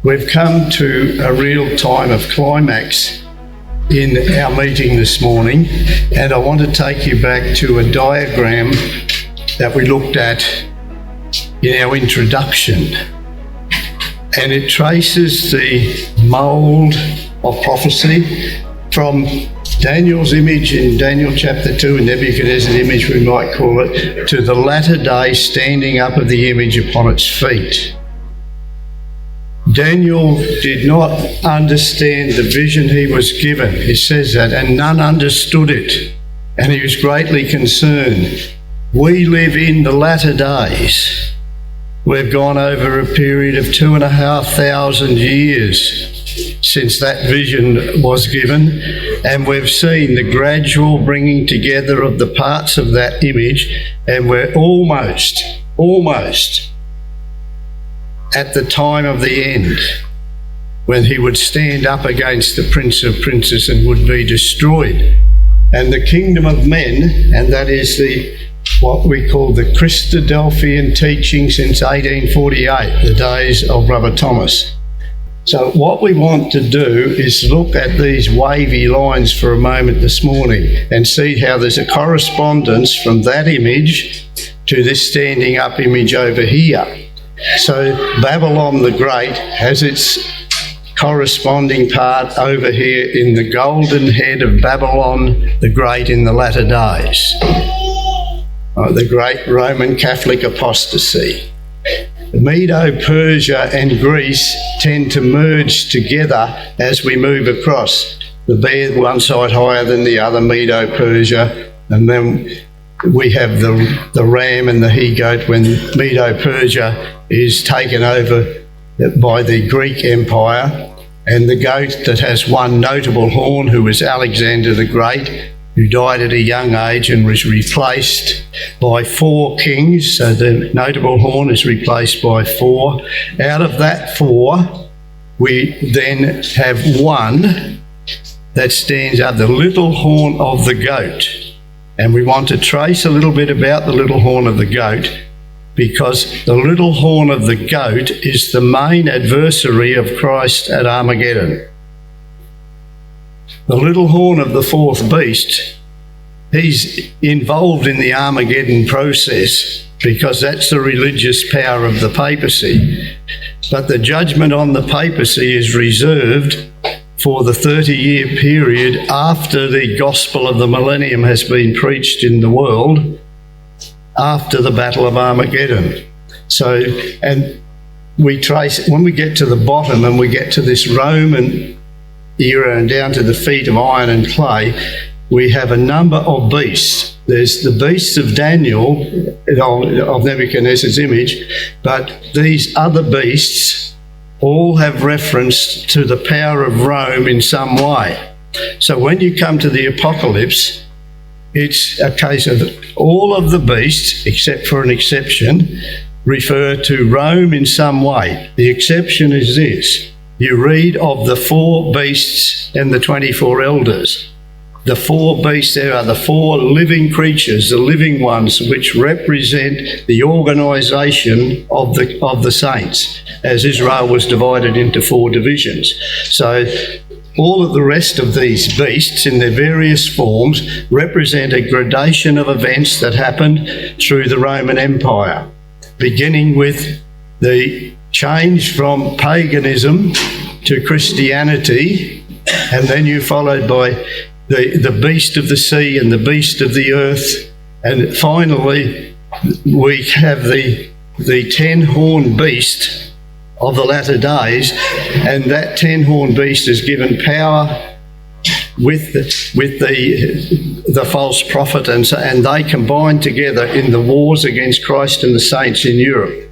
We've come to a real time of climax in our meeting this morning, and I want to take you back to a diagram that we looked at in our introduction. And it traces the mould of prophecy from Daniel's image in Daniel chapter 2, and Nebuchadnezzar's image, we might call it, to the latter day standing up of the image upon its feet. Daniel did not understand the vision he was given. He says that, and none understood it, and he was greatly concerned. We live in the latter days. We've gone over a period of 2,500 years since that vision was given, and we've seen the gradual bringing together of the parts of that image, and we're almost at the time of the end, when he would stand up against the Prince of Princes and would be destroyed. And the kingdom of men, and that is what we call the Christadelphian teaching since 1848, the days of Brother Thomas. So what we want to do is look at these wavy lines for a moment this morning and see how there's a correspondence from that image to this standing up image over here. So Babylon the Great has its corresponding part over here in the golden head of Babylon the Great in the latter days. The great Roman Catholic apostasy. Medo-Persia and Greece tend to merge together as we move across. The bear one side higher than the other, Medo-Persia, and then we have the ram and the he-goat when Medo-Persia is taken over by the Greek Empire, and the goat that has one notable horn, who was Alexander the Great, who died at a young age and was replaced by 4 kings. So the notable horn is replaced by 4. Out of that 4, we then have one that stands up, the little horn of the goat. And we want to trace a little bit about the little horn of the goat, because the little horn of the goat is the main adversary of Christ at Armageddon. The little horn of the 4th beast, he's involved in the Armageddon process because that's the religious power of the papacy. But the judgment on the papacy is reserved for the 30-year period after the gospel of the millennium has been preached in the world, after the Battle of Armageddon. So, and we trace, when we get to the bottom and we get to this Roman era and down to the feet of iron and clay, we have a number of beasts. There's the beasts of Daniel, of Nebuchadnezzar's image, but these other beasts all have reference to the power of Rome in some way. So when you come to the Apocalypse, it's a case of all of the beasts, except for an exception, refer to Rome in some way. The exception is this. You read of the 4 beasts and the 24 elders. The 4 beasts there are the 4 living creatures, the living ones, which represent the organisation of the saints, as Israel was divided into 4 divisions. So all of the rest of these beasts in their various forms represent a gradation of events that happened through the Roman Empire, beginning with the change from paganism to Christianity, and then you followed by the beast of the sea and the beast of the earth, and finally we have the 10-horned beast of the latter days, and that 10-horned beast is given power with the false prophet, and they combine together in the wars against Christ and the saints in Europe.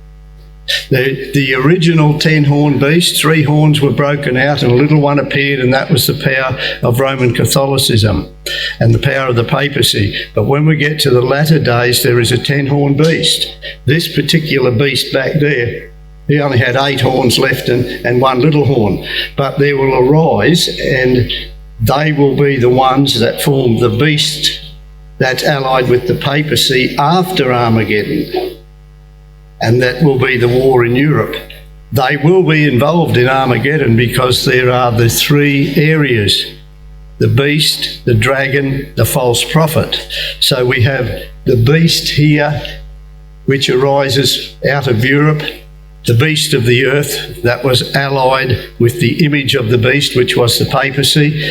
The original 10-horned beast, 3 horns were broken out and a little one appeared, and that was the power of Roman Catholicism and the power of the papacy. But when we get to the latter days, there is a 10-horned beast. This particular beast back there, he only had 8 horns left and 1 little horn. But there will arise, and they will be the ones that form the beast that's allied with the papacy after Armageddon. And that will be the war in Europe. they will be involved in Armageddon because there are the three areas: the beast, the dragon, the false prophet. So we have the beast here, which arises out of Europe, the beast of the earth that was allied with the image of the beast, which was the papacy.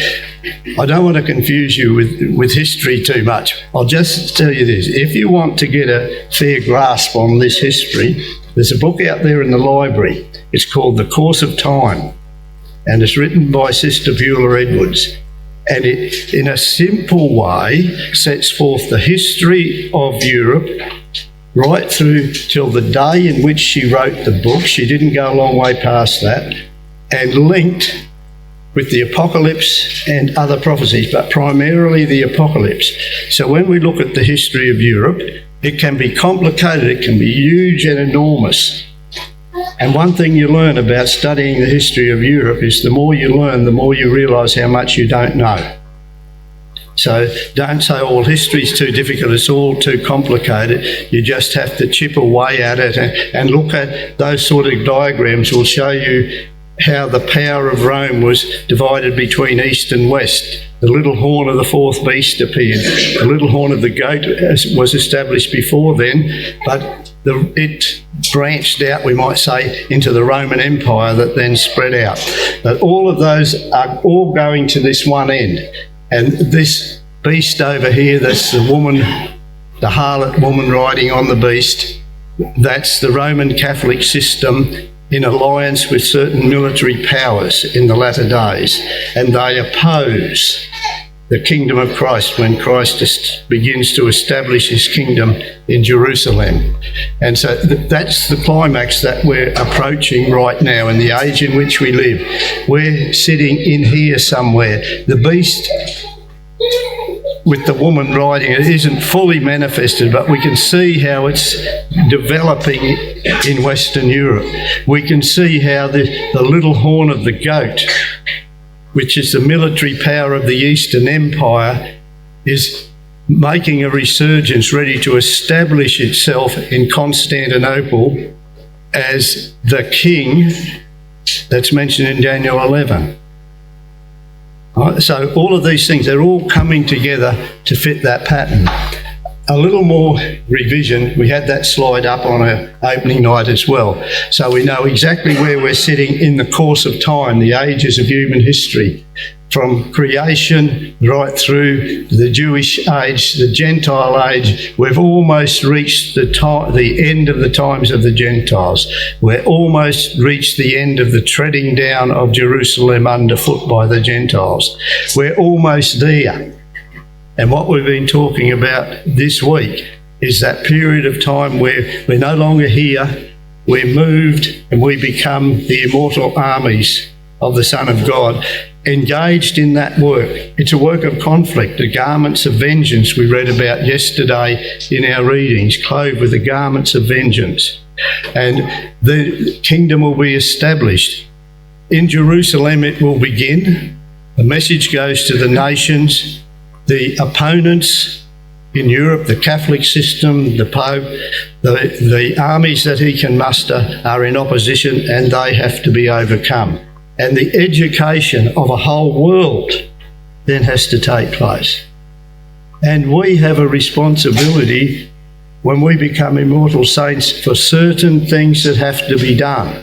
I don't want to confuse you with history too much. I'll just tell you this. If you want to get a fair grasp on this history, there's a book out there in the library. It's called The Course of Time, and it's written by Sister Beulah Edwards. And it, in a simple way, sets forth the history of Europe right through till the day in which she wrote the book. She didn't go a long way past that, and linked with the apocalypse and other prophecies, but primarily the apocalypse. So when we look at the history of Europe, it can be complicated, it can be huge and enormous. And one thing you learn about studying the history of Europe is the more you learn, the more you realise how much you don't know. So don't say all history is too difficult, it's all too complicated. You just have to chip away at it and look at those sort of diagrams will show you how the power of Rome was divided between east and west. The little horn of the fourth beast appeared. The little horn of the goat was established before then, but it branched out, we might say, into the Roman Empire that then spread out. But all of those are all going to this one end. And this beast over here, that's the woman, the harlot woman riding on the beast, that's the Roman Catholic system in alliance with certain military powers in the latter days. And they oppose the kingdom of Christ when Christ begins to establish his kingdom in Jerusalem. And so that's the climax that we're approaching right now in the age in which we live. We're sitting in here somewhere. The beast with the woman riding it isn't fully manifested, but we can see how it's developing in Western Europe. We can see how the little horn of the goat, which is the military power of the Eastern Empire, is making a resurgence, ready to establish itself in Constantinople as the king that's mentioned in Daniel 11. So all of these things, they're all coming together to fit that pattern. A little more revision, we had that slide up on our opening night as well. So we know exactly where we're sitting in the course of time, the ages of human history, from creation right through the Jewish age, the Gentile age. We've almost reached the end of the times of the Gentiles. We're almost reached the end of the treading down of Jerusalem underfoot by the Gentiles. We're almost there. And what we've been talking about this week is that period of time where we're no longer here, we're moved and we become the immortal armies of the Son of God, engaged in that work. It's a work of conflict, the garments of vengeance we read about yesterday in our readings, clothed with the garments of vengeance. And the kingdom will be established. In Jerusalem it will begin. The message goes to the nations. The opponents in Europe, the Catholic system, the Pope, the armies that he can muster are in opposition, and they have to be overcome. And the education of a whole world then has to take place. And we have a responsibility when we become immortal saints for certain things that have to be done.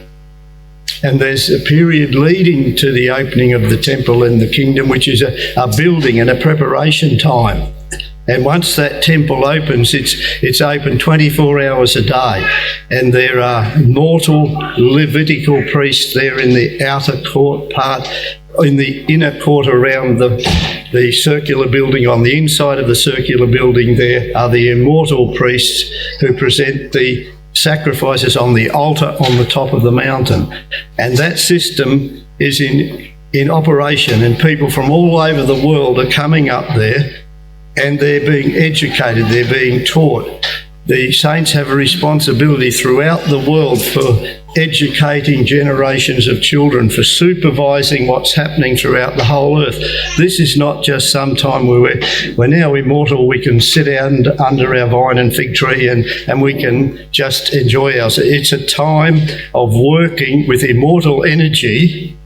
And there's a period leading to the opening of the temple in the kingdom, which is a building and a preparation time. And once that temple opens, it's open 24 hours a day. And there are mortal Levitical priests there in the outer court part, in the inner court around the circular building. On the inside of the circular building there are the immortal priests who present the sacrifices on the altar on the top of the mountain. And that system is in operation, and people from all over the world are coming up there and they're being educated, they're being taught. The saints have a responsibility throughout the world for educating generations of children, for supervising what's happening throughout the whole earth. This is not just some time where we're now immortal, we can sit down under our vine and fig tree and we can just enjoy ourselves. It's a time of working with immortal energy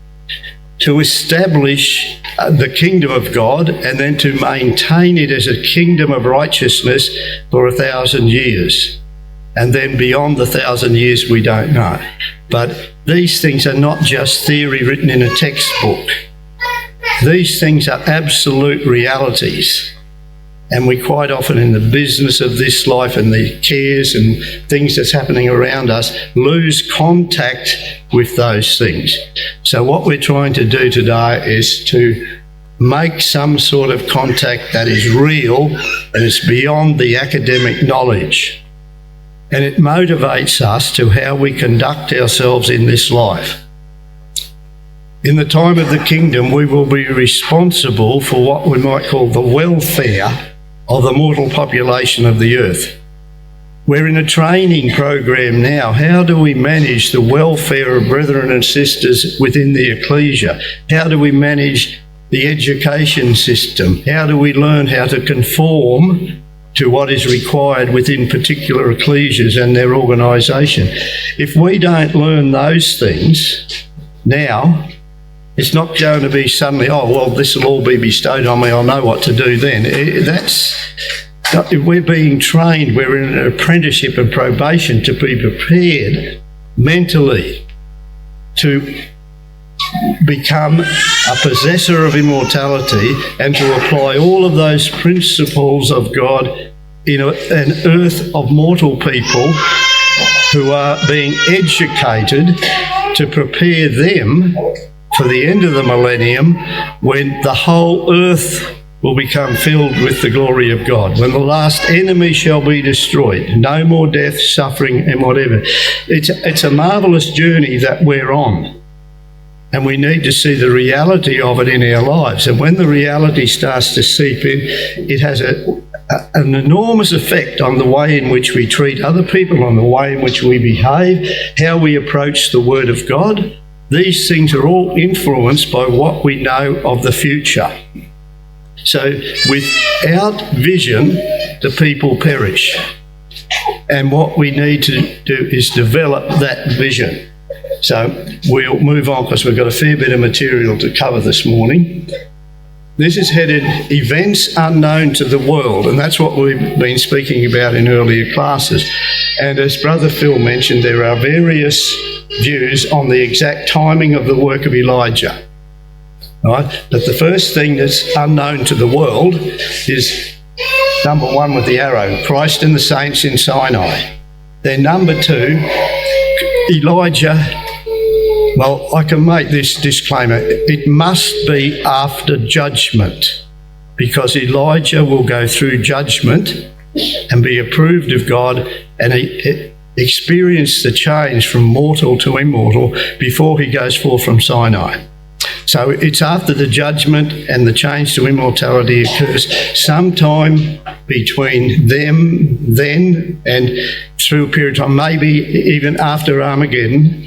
to establish the kingdom of God and then to maintain it as a kingdom of righteousness for 1,000 years. And then beyond the 1,000 years, we don't know. But these things are not just theory written in a textbook. These things are absolute realities. And we quite often, in the business of this life and the cares and things that's happening around us, lose contact with those things. So what we're trying to do today is to make some sort of contact that is real and it's beyond the academic knowledge. And it motivates us to how we conduct ourselves in this life. In the time of the kingdom, we will be responsible for what we might call the welfare of the mortal population of the earth. We're in a training program now. How do we manage the welfare of brethren and sisters within the ecclesia? How do we manage the education system? How do we learn how to conform to what is required within particular ecclesias and their organisation? If we don't learn those things now, it's not going to be suddenly, oh, well, this will all be bestowed on me, I'll know what to do then. We're being trained, we're in an apprenticeship and probation to be prepared mentally to become a possessor of immortality and to apply all of those principles of God in an earth of mortal people who are being educated to prepare them for the end of the millennium, when the whole earth will become filled with the glory of God, when the last enemy shall be destroyed, no more death, suffering and whatever. It's a marvellous journey that we're on, and we need to see the reality of it in our lives. And when the reality starts to seep in, it has an enormous effect on the way in which we treat other people, on the way in which we behave, how we approach the Word of God. These things are all influenced by what we know of the future. So without vision, the people perish. And what we need to do is develop that vision. So we'll move on because we've got a fair bit of material to cover this morning. This is headed Events Unknown to the World, and that's what we've been speaking about in earlier classes. And as Brother Phil mentioned, there are various views on the exact timing of the work of Elijah. Right? But the first thing that's unknown to the world is number one with the arrow, Christ and the saints in Sinai. Then number two, Elijah. Well, I can make this disclaimer. It must be after judgment, because Elijah will go through judgment and be approved of God and experience the change from mortal to immortal before he goes forth from Sinai. So it's after the judgment and the change to immortality occurs, sometime between them then and through a period of time, maybe even after Armageddon.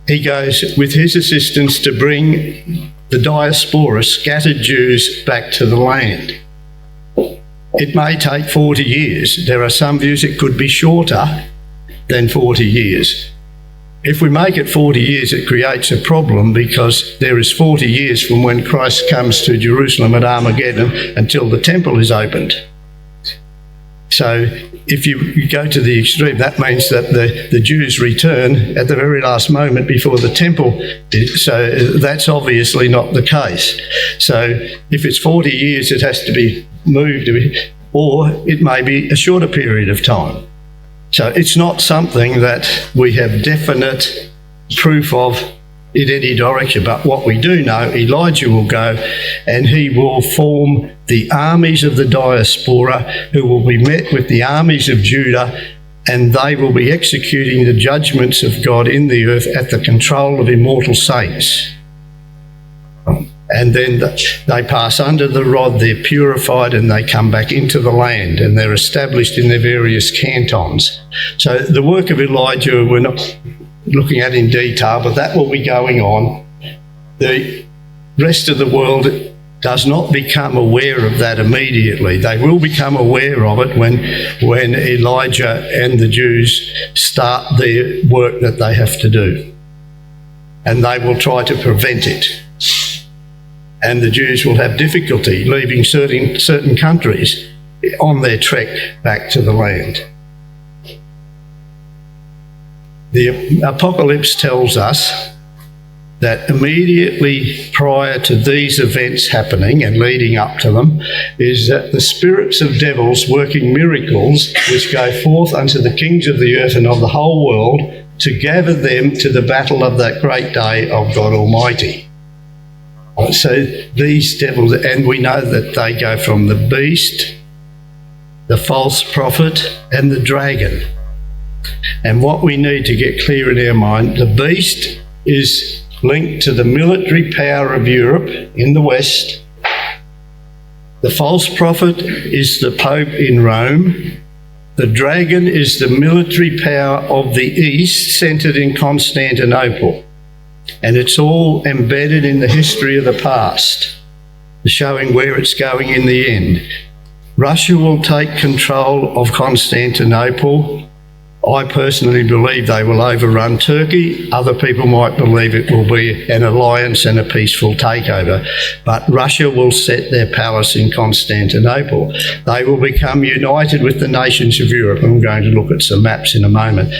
He goes with his assistants to bring the diaspora, scattered Jews, back to the land. It may take 40 years. There are some views it could be shorter than 40 years. If we make it 40 years, it creates a problem, because there is 40 years from when Christ comes to Jerusalem at Armageddon until the temple is opened. So if you go to the extreme, that means that the Jews return at the very last moment before the temple. So that's obviously not the case. So if it's 40 years, it has to be moved, or it may be a shorter period of time. So it's not something that we have definite proof of in any direction. But what we do know, Elijah will go and he will form the armies of the diaspora, who will be met with the armies of Judah, and they will be executing the judgments of God in the earth at the control of immortal saints. And then they pass under the rod, they're purified, and they come back into the land, and they're established in their various cantons. So the work of Elijah, looking at in detail, but that will be going on. The rest of the world does not become aware of that immediately. They will become aware of it when Elijah and the Jews start their work that they have to do. And they will try to prevent it. And the Jews will have difficulty leaving certain countries on their trek back to the land. The Apocalypse tells us that immediately prior to these events happening and leading up to them is that the spirits of devils working miracles which go forth unto the kings of the earth and of the whole world to gather them to the battle of that great day of God Almighty. So these devils, and we know that they go from the beast, the false prophet and the dragon. And what we need to get clear in our mind, the beast is linked to the military power of Europe in the West. The false prophet is the Pope in Rome. The dragon is the military power of the East, centred in Constantinople. And it's all embedded in the history of the past, showing where it's going in the end. Russia will take control of Constantinople. I personally believe they will overrun Turkey. Other people might believe it will be an alliance and a peaceful takeover. But Russia will set their palace in Constantinople. They will become united with the nations of Europe. I'm going to look at some maps in a moment.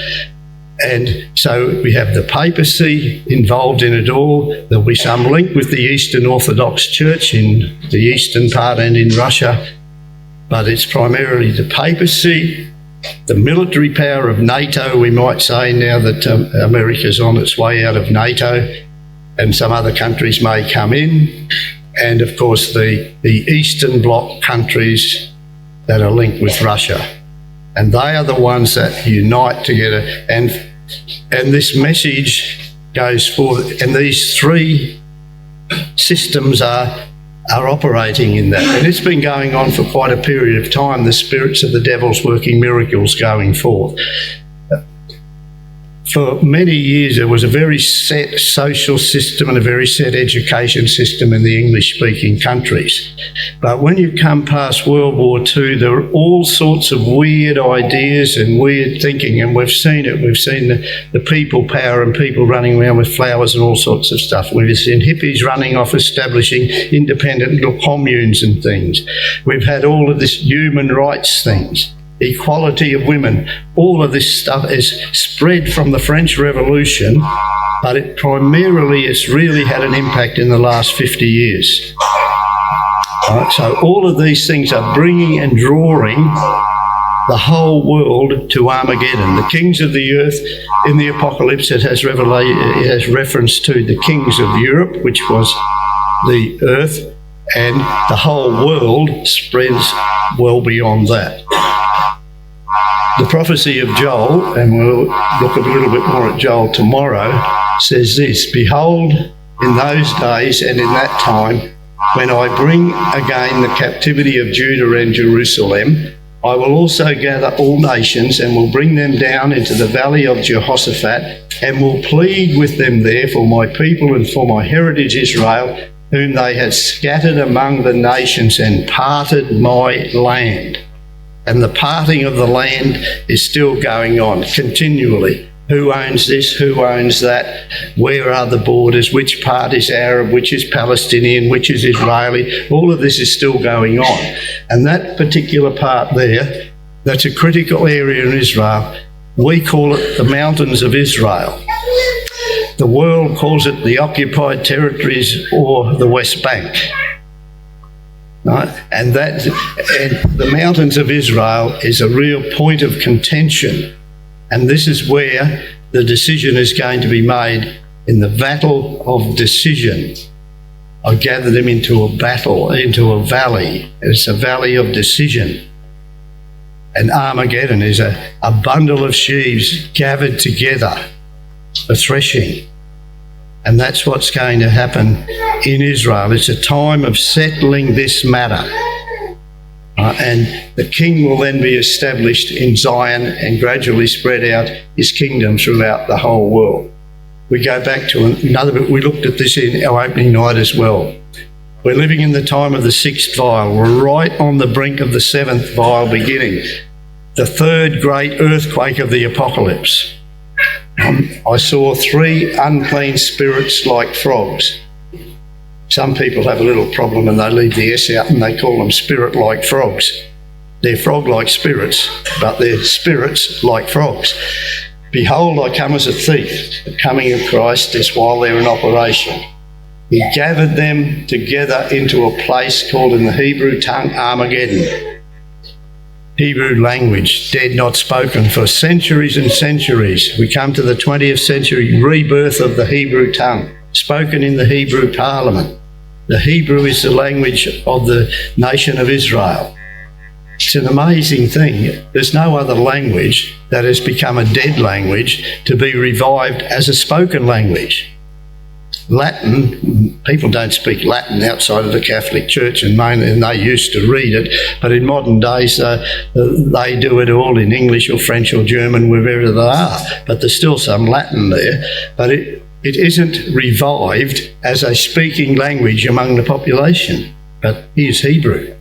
And so we have the papacy involved in it all. There'll be some link with the Eastern Orthodox Church in the eastern part and in Russia. But it's primarily the papacy, the military power of NATO, we might say, now that America's on its way out of NATO, and some other countries may come in, and of course the Eastern Bloc countries that are linked with Russia. And they are the ones that unite together, and this message goes forward, and these three systems are operating in that. And it's been going on for quite a period of time, the spirits of the devils working miracles going forth. For many years there was a very set social system and a very set education system in the English-speaking countries. But when you come past World War II, there are all sorts of weird ideas and weird thinking, and we've seen it. We've seen the people power and people running around with flowers and all sorts of stuff. We've seen hippies running off establishing independent little communes and things. We've had all of this human rights things. Equality of women, all of this stuff is spread from the French Revolution, but it primarily has really had an impact in the last 50 years. So all of these things are bringing and drawing the whole world to Armageddon. The kings of the earth in the Apocalypse, it has reference to the kings of Europe, which was the earth, and the whole world spreads well beyond that. The prophecy of Joel, and we'll look a little bit more at Joel tomorrow, says this: "Behold, in those days and in that time, when I bring again the captivity of Judah and Jerusalem, I will also gather all nations and will bring them down into the valley of Jehoshaphat and will plead with them there for my people and for my heritage Israel, whom they had scattered among the nations and parted my land." And the parting of the land is still going on continually. Who owns this? Who owns that? Where are the borders? Which part is Arab? Which is Palestinian? Which is Israeli? All of this is still going on. And that particular part there, that's a critical area in Israel. We call it the mountains of Israel. The world calls it the occupied territories or the West Bank. Right? And the mountains of Israel is a real point of contention. And this is where the decision is going to be made, in the battle of decision. I gather them into a battle, into a valley. It's a valley of decision. And Armageddon is a bundle of sheaves gathered together for threshing. And that's what's going to happen in Israel. It's a time of settling this matter. and the king will then be established in Zion and gradually spread out his kingdom throughout the whole world. We go back to another bit. We looked at this in our opening night as well. We're living in the time of the sixth vial. We're right on the brink of the seventh vial beginning, the third great earthquake of the apocalypse. I saw 3 unclean spirits like frogs. Some people have a little problem and they leave the S out and they call them spirit like frogs. They're frog-like spirits, but they're spirits like frogs. Behold, I come as a thief. The coming of Christ is while they're in operation. He gathered them together into a place called in the Hebrew tongue Armageddon. Hebrew language, dead not spoken for centuries and centuries. We come to the 20th century, rebirth of the Hebrew tongue, spoken in the Hebrew parliament. The Hebrew is the language of the nation of Israel. It's an amazing thing. There's no other language that has become a dead language to be revived as a spoken language. Latin, people don't speak Latin outside of the Catholic Church, and they used to read it, but in modern days they do it all in English or French or German, wherever they are. But there's still some Latin there, but it isn't revived as a speaking language among the population. But here's Hebrew,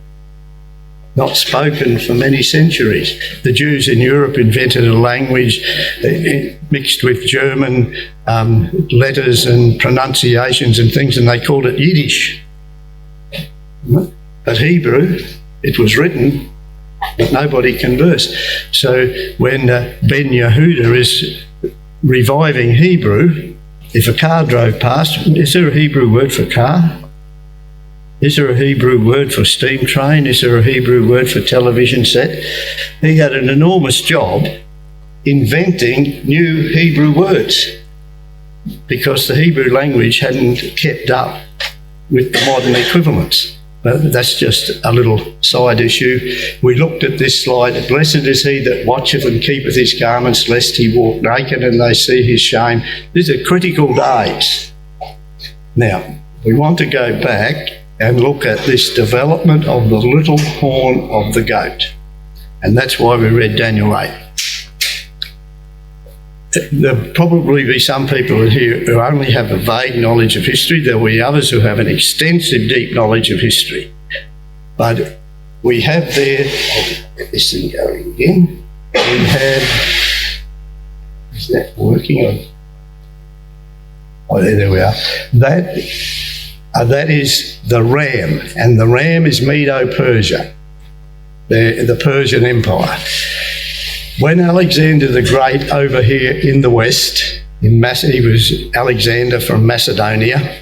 not spoken for many centuries. The Jews in Europe invented a language mixed with German letters and pronunciations and things, and they called it Yiddish. But Hebrew, it was written, but nobody conversed. So when Ben Yehuda is reviving Hebrew, if a car drove past, is there a Hebrew word for car? Is there a Hebrew word for steam train? Is there a Hebrew word for television set? He had an enormous job inventing new Hebrew words because the Hebrew language hadn't kept up with the modern equivalents. But that's just a little side issue. We looked at this slide. Blessed is he that watcheth and keepeth his garments, lest he walk naked and they see his shame. These are critical days. Now, we want to go back and look at this development of the little horn of the goat. And that's why we read Daniel 8. There'll probably be some people here who only have a vague knowledge of history. There'll be others who have an extensive, deep knowledge of history. But we have there, I'll get this thing going again. We have, is that working? Oh, there we are. That is the ram, and the ram is Medo-Persia, the Persian Empire. When Alexander the Great over here in the west, he was Alexander from Macedonia,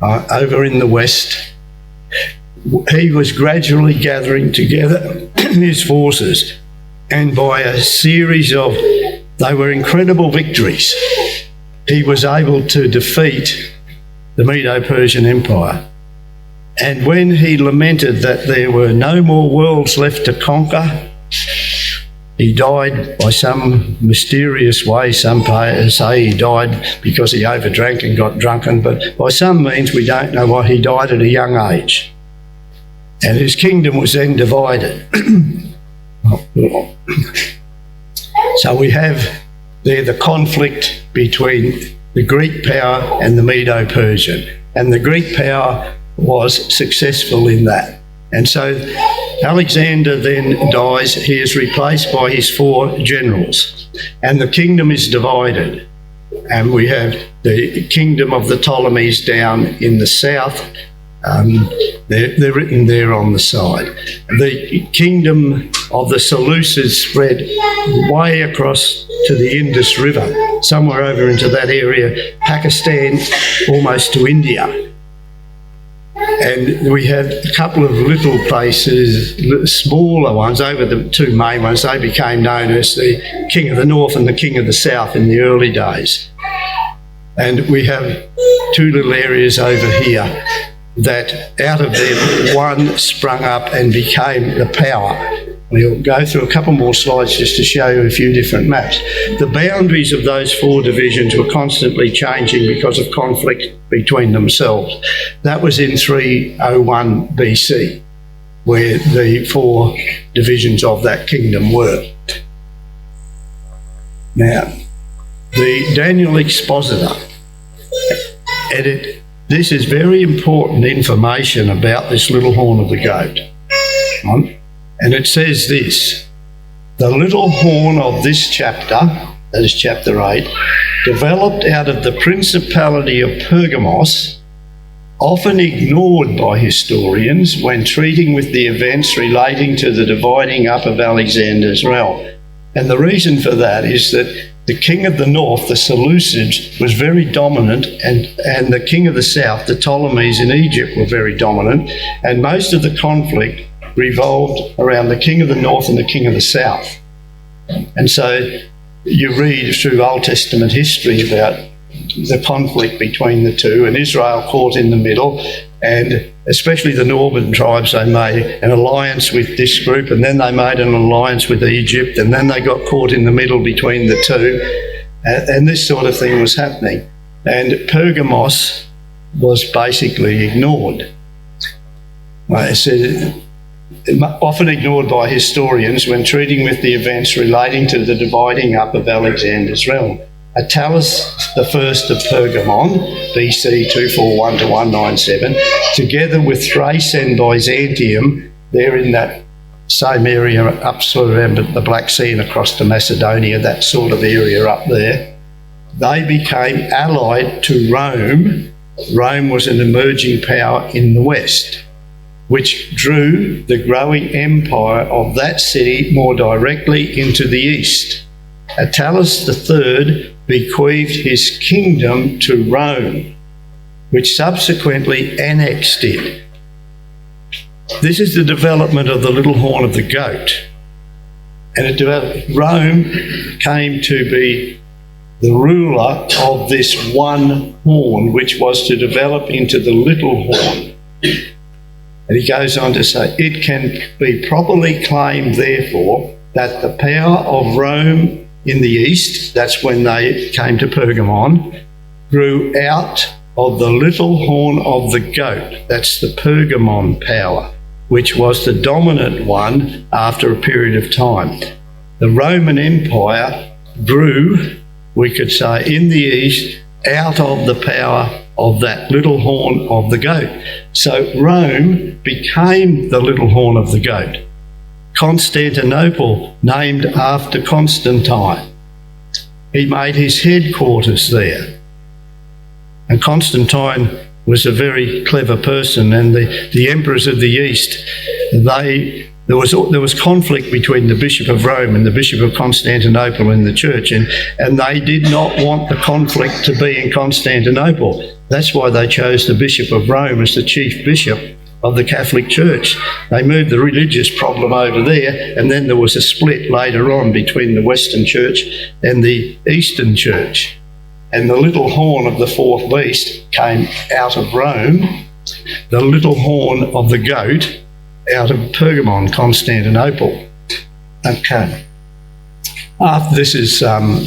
over in the west, he was gradually gathering together his forces, and by a series of, they were incredible victories, he was able to defeat the Medo-Persian Empire. And when he lamented that there were no more worlds left to conquer, he died by some mysterious way. Some say he died because he overdrank and got drunken, but by some means we don't know why he died at a young age. And his kingdom was then divided. So we have there the conflict between the Greek power and the Medo-Persian. And the Greek power was successful in that. And so Alexander then dies. He is replaced by his 4 generals. And the kingdom is divided. And we have the kingdom of the Ptolemies down in the south. They're written there on the side. The kingdom of the Seleucids spread way across to the Indus River, somewhere over into that area, Pakistan, almost to India. And we have a couple of little places, smaller ones, over the 2 main ones. They became known as the King of the North and the King of the South in the early days. And we have 2 little areas over here that out of them one sprung up and became the power. We'll go through a couple more slides just to show you a few different maps. The boundaries of those 4 divisions were constantly changing because of conflict between themselves. That was in 301 BC. where the 4 divisions of that kingdom were. Now, the Daniel Expositor, this is very important information about this little horn of the goat. And it says this: the little horn of this chapter, that is chapter 8, developed out of the principality of Pergamos, often ignored by historians when treating with the events relating to the dividing up of Alexander's realm. And the reason for that is that the king of the north, the Seleucids, was very dominant, and the king of the south, the Ptolemies in Egypt, were very dominant, and most of the conflict revolved around the king of the north and the king of the south. And so you read through Old Testament history about the conflict between the two, and Israel caught in the middle, and especially the northern tribes, they made an alliance with this group, and then they made an alliance with Egypt, and then they got caught in the middle between the two, and this sort of thing was happening. And Pergamos was basically ignored. I said, often ignored by historians when treating with the events relating to the dividing up of Alexander's realm. Attalus I of Pergamon, BC 241 to 197, together with Thrace and Byzantium, they're in that same area up sort of around the Black Sea and across to Macedonia, that sort of area up there, they became allied to Rome. Rome was an emerging power in the West, which drew the growing empire of that city more directly into the east. Attalus III bequeathed his kingdom to Rome, which subsequently annexed it. This is the development of the little horn of the goat. And it developed. Rome came to be the ruler of this one horn, which was to develop into the little horn. And he goes on to say, it can be properly claimed, therefore, that the power of Rome in the east, that's when they came to Pergamon, grew out of the little horn of the goat. That's the Pergamon power, which was the dominant one after a period of time. The Roman Empire grew, we could say, in the east, out of the power of that little horn of the goat. So Rome became the little horn of the goat. Constantinople, named after Constantine. He made his headquarters there. And Constantine was a very clever person, and the emperors of the East, there was conflict between the Bishop of Rome and the Bishop of Constantinople in the church, and they did not want the conflict to be in Constantinople. That's why they chose the Bishop of Rome as the chief bishop of the Catholic Church. They moved the religious problem over there, and then there was a split later on between the Western Church and the Eastern Church. And the little horn of the fourth beast came out of Rome, the little horn of the goat out of Pergamon, Constantinople. Okay. This is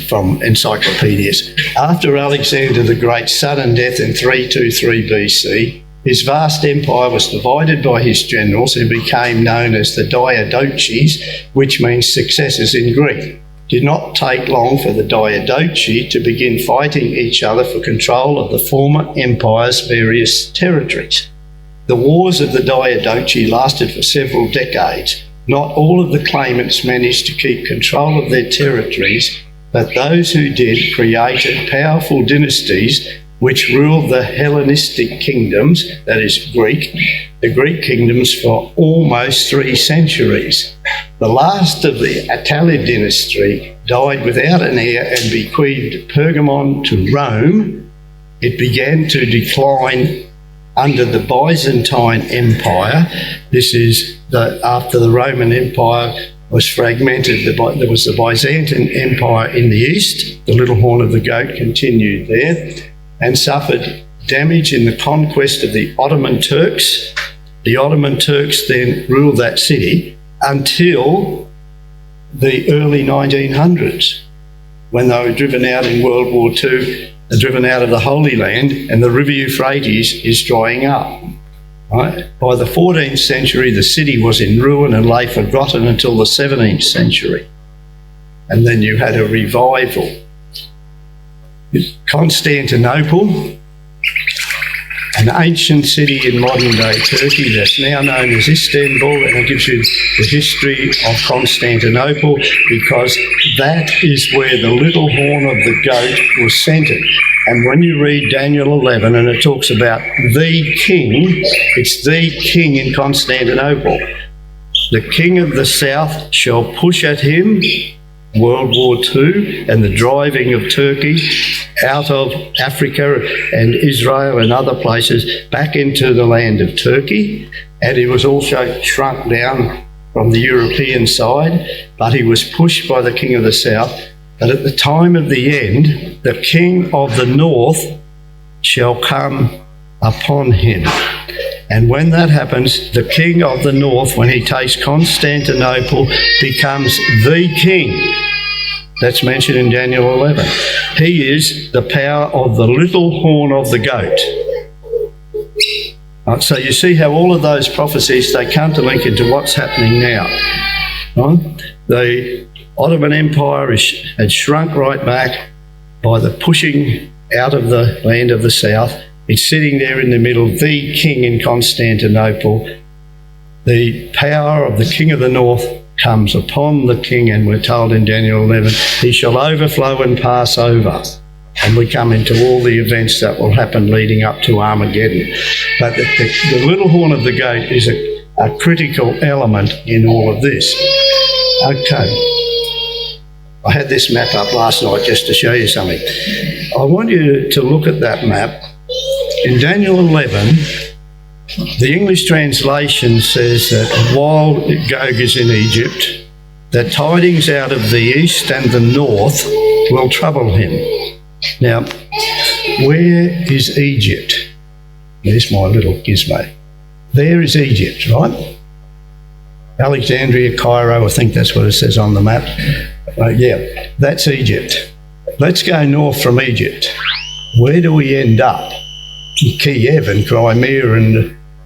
from encyclopedias. After Alexander the Great's sudden death in 323 BC, his vast empire was divided by his generals, who became known as the Diadoches, which means successors in Greek. It did not take long for the Diadochi to begin fighting each other for control of the former empire's various territories. The wars of the Diadochi lasted for several decades. Not all of the claimants managed to keep control of their territories, but those who did created powerful dynasties which ruled the Hellenistic kingdoms, that is Greek, the Greek kingdoms for almost 3 centuries. The last of the Attalid dynasty died without an heir and bequeathed Pergamon to Rome. It began to decline under the Byzantine Empire. This is after the Roman Empire was fragmented. There was the Byzantine Empire in the east. The little horn of the goat continued there and suffered damage in the conquest of the Ottoman Turks. The Ottoman Turks then ruled that city until the early 1900s, when they were driven out in World War II, driven out of the Holy Land, and the river Euphrates is drying up. Right? By the 14th century, the city was in ruin and lay forgotten until the 17th century. And then you had a revival. Constantinople, an ancient city in modern-day Turkey that's now known as Istanbul, and it gives you the history of Constantinople because that is where the little horn of the goat was centred. And when you read Daniel 11 and it talks about the king, it's the king in Constantinople. The king of the south shall push at him, World War II, and the driving of Turkey out of Africa and Israel and other places back into the land of Turkey. And he was also shrunk down from the European side, but he was pushed by the king of the south. But at the time of the end, the king of the north shall come upon him. And when that happens, the king of the north, when he takes Constantinople, becomes the king. That's mentioned in Daniel 11. He is the power of the little horn of the goat. So you see how all of those prophecies, they come to link into what's happening now. The Ottoman Empire had shrunk right back by the pushing out of the land of the south. It's sitting there in the middle, the king in Constantinople. The power of the king of the north comes upon the king, and we're told in Daniel 11, he shall overflow and pass over. And we come into all the events that will happen leading up to Armageddon. But the little horn of the goat is a critical element in all of this. Okay. I had this map up last night just to show you something. I want you to look at that map. In Daniel 11, the English translation says that while Gog is in Egypt, that tidings out of the east and the north will trouble him. Now, where is Egypt? There's my little gizmo. There is Egypt, right? Alexandria, Cairo, I think that's what it says on the map. Yeah, that's Egypt. Let's go north from Egypt. Where do we end up? Kiev and Crimea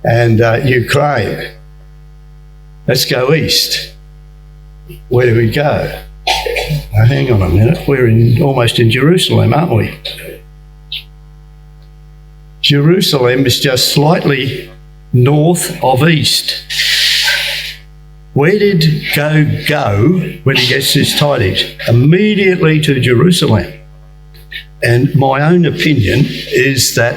and Ukraine. Let's go east. Where do we go? Now, hang on a minute. We're almost in Jerusalem, aren't we? Jerusalem is just slightly north of east. Where did Gog go when he gets his tidings? Immediately to Jerusalem. And my own opinion is that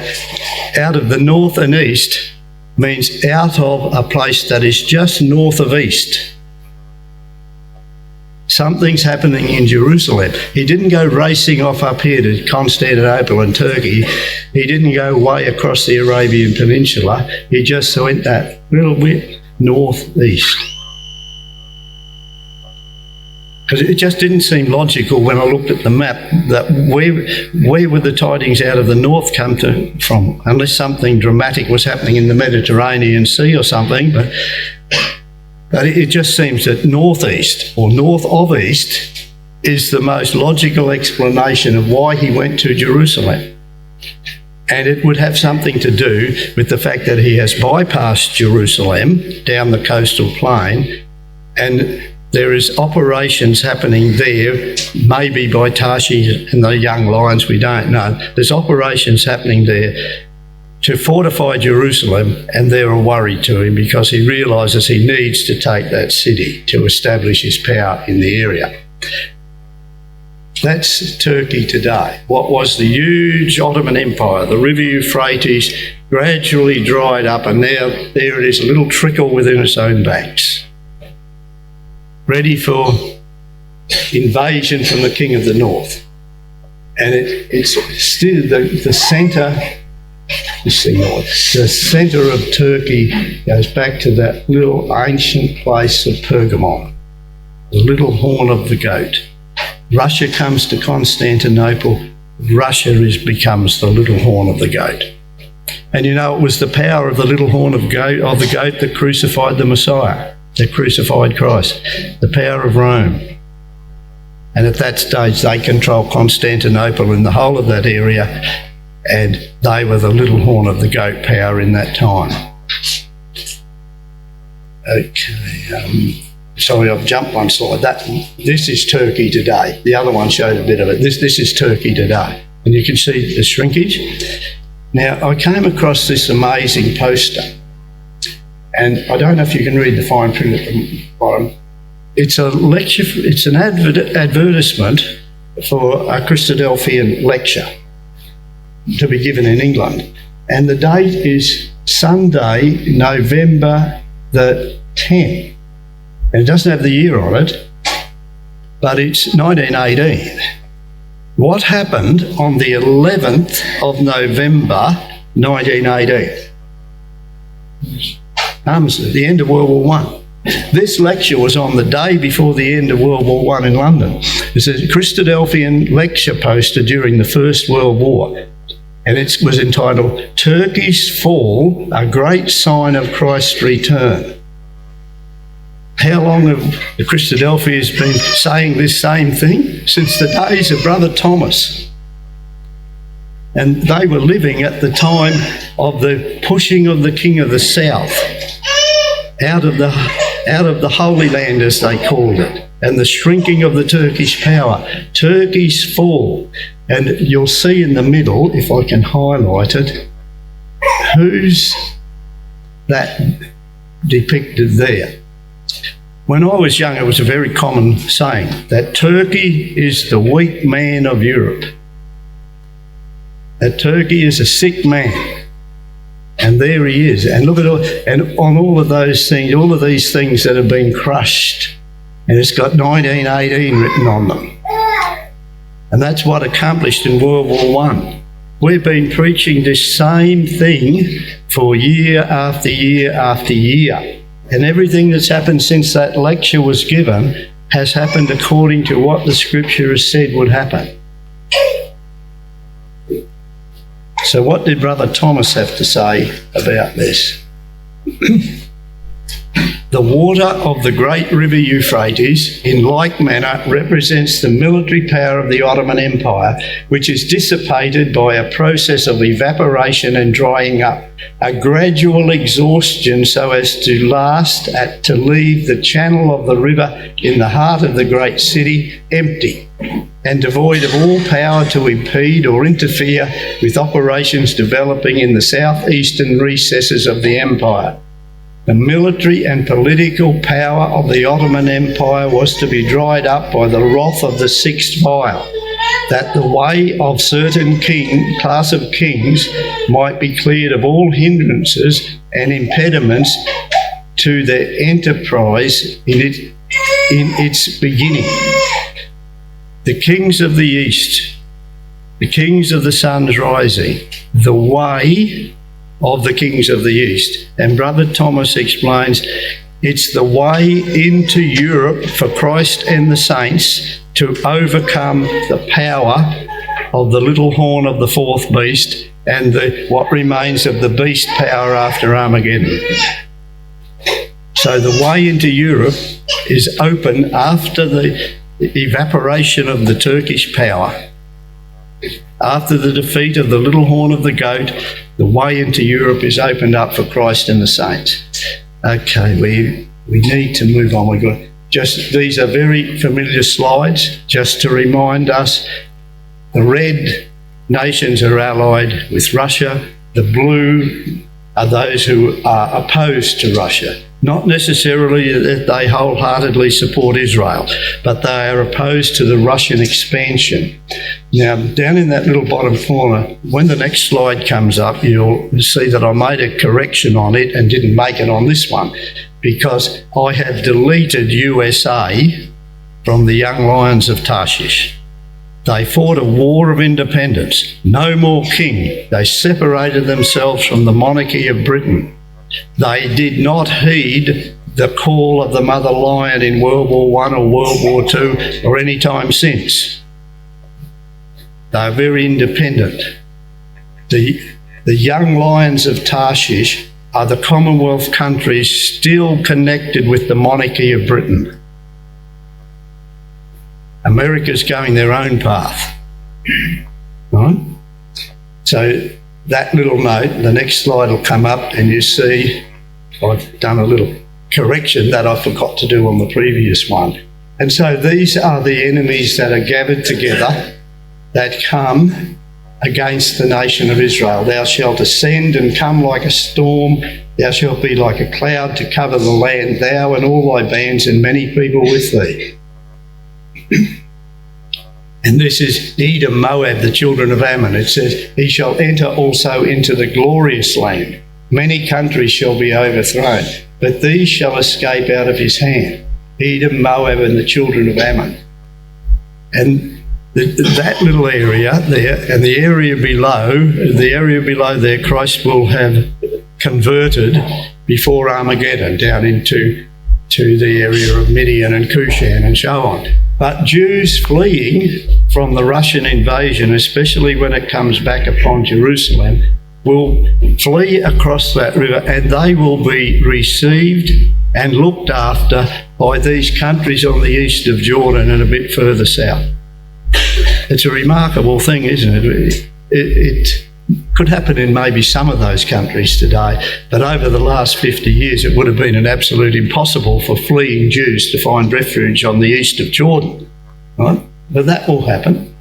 out of the north and east means out of a place that is just north of east. Something's happening in Jerusalem. He didn't go racing off up here to Constantinople and Turkey. He didn't go way across the Arabian Peninsula. He just went that little bit northeast. Because it just didn't seem logical when I looked at the map that where would the tidings out of the north come from, unless something dramatic was happening in the Mediterranean Sea or something. But it just seems that northeast or north of east is the most logical explanation of why he went to Jerusalem. And it would have something to do with the fact that he has bypassed Jerusalem down the coastal plain, and there is operations happening there, maybe by Tarshish and the young lions, we don't know. There's operations happening there to fortify Jerusalem, and they're a worry to him because he realises he needs to take that city to establish his power in the area. That's Turkey today. What was the huge Ottoman Empire, the river Euphrates, gradually dried up, and now there it is, a little trickle within its own banks, ready for invasion from the king of the north. And it's still the centre, you see, the centre of Turkey goes back to that little ancient place of Pergamon, the little horn of the goat. Russia comes to Constantinople, Russia becomes the little horn of the goat. And you know, it was the power of the little horn of the goat that crucified the Messiah, that crucified Christ, the power of Rome. And at that stage, they controlled Constantinople and the whole of that area, and they were the little horn of the goat power in that time. Okay. Sorry, I've jumped one slide. This is Turkey today. The other one showed a bit of it. This is Turkey today. And you can see the shrinkage. Now, I came across this amazing poster. And I don't know if you can read the fine print at the bottom. It's a lecture, it's an advertisement for a Christadelphian lecture to be given in England. And the date is Sunday, November the 10th. And it doesn't have the year on it, but it's 1918. What happened on the 11th of November 1918? The end of World War I. This lecture was on the day before the end of World War I in London. It's a Christadelphian lecture poster during the First World War. And it was entitled, Turkey's Fall, a Great Sign of Christ's Return. How long have the Christadelphians been saying this same thing? Since the days of Brother Thomas. And they were living at the time of the pushing of the King of the South out of the Holy Land, as they called it, and the shrinking of the Turkish power. Turkey's fall. And you'll see in the middle, if I can highlight it, who's that depicted there? When I was young, it was a very common saying that Turkey is the weak man of Europe. That Turkey is a sick man. And there he is. And look at on all of those things, all of these things that have been crushed. And it's got 1918 written on them. And that's what accomplished in World War I. We've been preaching this same thing for year after year after year. And everything that's happened since that lecture was given has happened according to what the Scripture has said would happen. So what did Brother Thomas have to say about this? The water of the great river Euphrates, in like manner, represents the military power of the Ottoman Empire, which is dissipated by a process of evaporation and drying up, a gradual exhaustion so as to leave the channel of the river in the heart of the great city empty and devoid of all power to impede or interfere with operations developing in the southeastern recesses of the empire. The military and political power of the Ottoman Empire was to be dried up by the wrath of the sixth vial, that the way of certain class of kings might be cleared of all hindrances and impediments to their enterprise in its beginning. The kings of the east, the kings of the sun's rising, the way of the kings of the east. And Brother Thomas explains it's the way into Europe for Christ and the saints to overcome the power of the little horn of the fourth beast and what remains of the beast power after Armageddon. So the way into Europe is open after the evaporation of the Turkish power. After the defeat of the little horn of the goat, the way into Europe is opened up for Christ and the saints. Okay, we need to move on. These are very familiar slides, just to remind us the red nations are allied with Russia, the blue are those who are opposed to Russia. Not necessarily that they wholeheartedly support Israel, but they are opposed to the Russian expansion. Now, down in that little bottom corner, when the next slide comes up, you'll see that I made a correction on it and didn't make it on this one, because I have deleted USA from the young lions of Tarshish. They fought a war of independence. No more king. They separated themselves from the monarchy of Britain. They did not heed the call of the mother lion in World War I or World War II or any time since. They are very independent. The young lions of Tarshish are the Commonwealth countries still connected with the monarchy of Britain. America's going their own path. Right? So that little note, the next slide will come up and you see I've done a little correction that I forgot to do on the previous one. And so these are the enemies that are gathered together that come against the nation of Israel. Thou shalt ascend and come like a storm. Thou shalt be like a cloud to cover the land, thou and all thy bands and many people with thee. And this is Edom, Moab, the children of Ammon. It says, he shall enter also into the glorious land. Many countries shall be overthrown, but these shall escape out of his hand. Edom, Moab, and the children of Ammon. And that little area there, and the area below there, Christ will have converted before Armageddon down into the area of Midian and Cushan and so on. But Jews fleeing from the Russian invasion, especially when it comes back upon Jerusalem, will flee across that river, and they will be received and looked after by these countries on the east of Jordan and a bit further south. It's a remarkable thing, isn't it? It could happen in maybe some of those countries today, but over the last 50 years it would have been an absolute impossible for fleeing Jews to find refuge on the east of Jordan, right? But that will happen.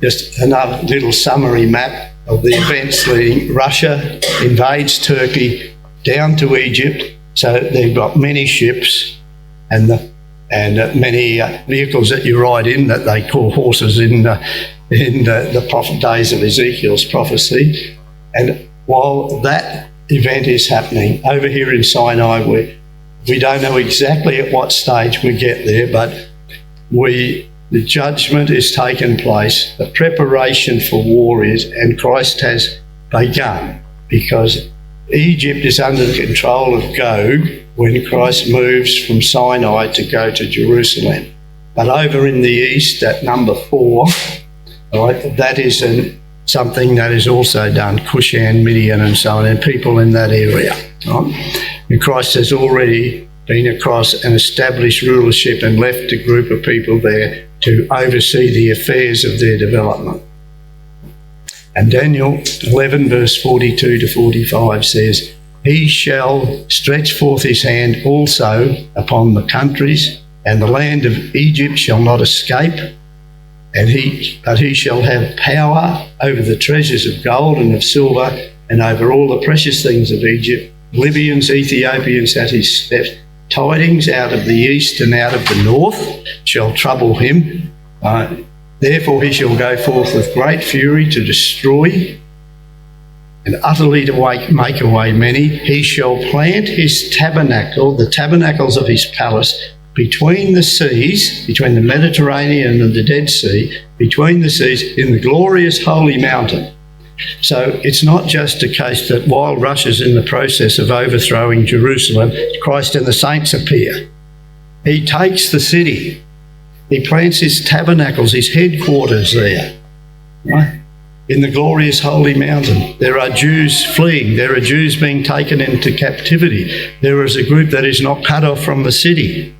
Just another little summary map of the events leading. Russia invades Turkey down to Egypt, so they've got many ships and many vehicles that you ride in that they call horses in the prophet days of Ezekiel's prophecy. And while that event is happening over here in Sinai, we don't know exactly at what stage we get there, but the judgment is taking place, the preparation for war is, and Christ has begun, because Egypt is under the control of Gog when Christ moves from Sinai to go to Jerusalem. But over in the east, at number 4, right, that is something that is also done, Cushan, Midian and so on, and people in that area. Right? And Christ has already been across and established rulership and left a group of people there to oversee the affairs of their development. And Daniel 11 verse 42 to 45 says, he shall stretch forth his hand also upon the countries, and the land of Egypt shall not escape, but he shall have power over the treasures of gold and of silver, and over all the precious things of Egypt. Libyans, Ethiopians at his steps. Tidings out of the east and out of the north shall trouble him. Therefore he shall go forth with great fury to destroy and utterly to make away many. He shall plant his tabernacle, the tabernacles of his palace, between the seas, between the Mediterranean and the Dead Sea, between the seas, in the glorious holy mountain. So it's not just a case that while Russia's in the process of overthrowing Jerusalem, Christ and the saints appear. He takes the city. He plants his tabernacles, his headquarters there, right? In the glorious holy mountain. There are Jews fleeing. There are Jews being taken into captivity. There is a group that is not cut off from the city.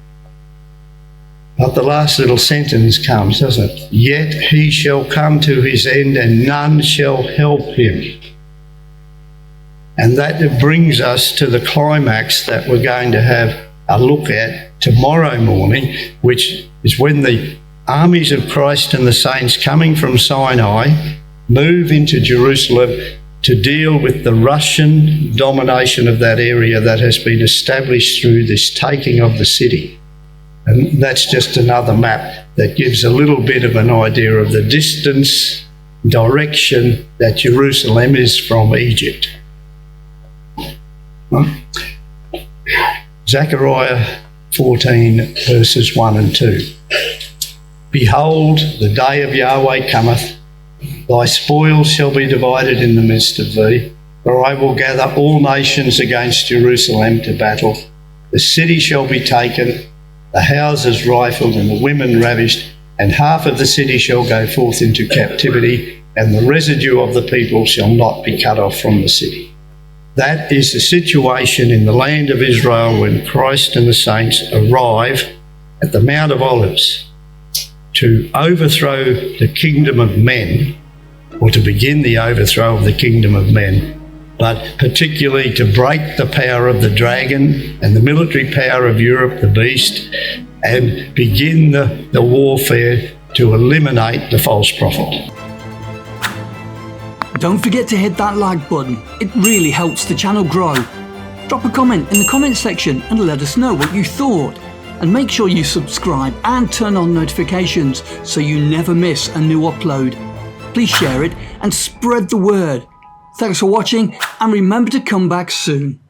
But the last little sentence comes, doesn't it? Yet he shall come to his end and none shall help him. And that brings us to the climax that we're going to have a look at tomorrow morning, which is when the armies of Christ and the saints coming from Sinai move into Jerusalem to deal with the Russian domination of that area that has been established through this taking of the city. And that's just another map that gives a little bit of an idea of the distance, direction that Jerusalem is from Egypt. Zechariah 14 verses 1 and 2. Behold, the day of Yahweh cometh, thy spoils shall be divided in the midst of thee, for I will gather all nations against Jerusalem to battle. The city shall be taken, the houses rifled and the women ravished, and half of the city shall go forth into captivity, and the residue of the people shall not be cut off from the city. That is the situation in the land of Israel when Christ and the saints arrive at the Mount of Olives to overthrow the kingdom of men, or to begin the overthrow of the kingdom of men, but particularly to break the power of the dragon and the military power of Europe, the beast, and begin the warfare to eliminate the false prophet. Don't forget to hit that like button. It really helps the channel grow. Drop a comment in the comment section and let us know what you thought. And make sure you subscribe and turn on notifications so you never miss a new upload. Please share it and spread the word. Thanks for watching, and remember to come back soon.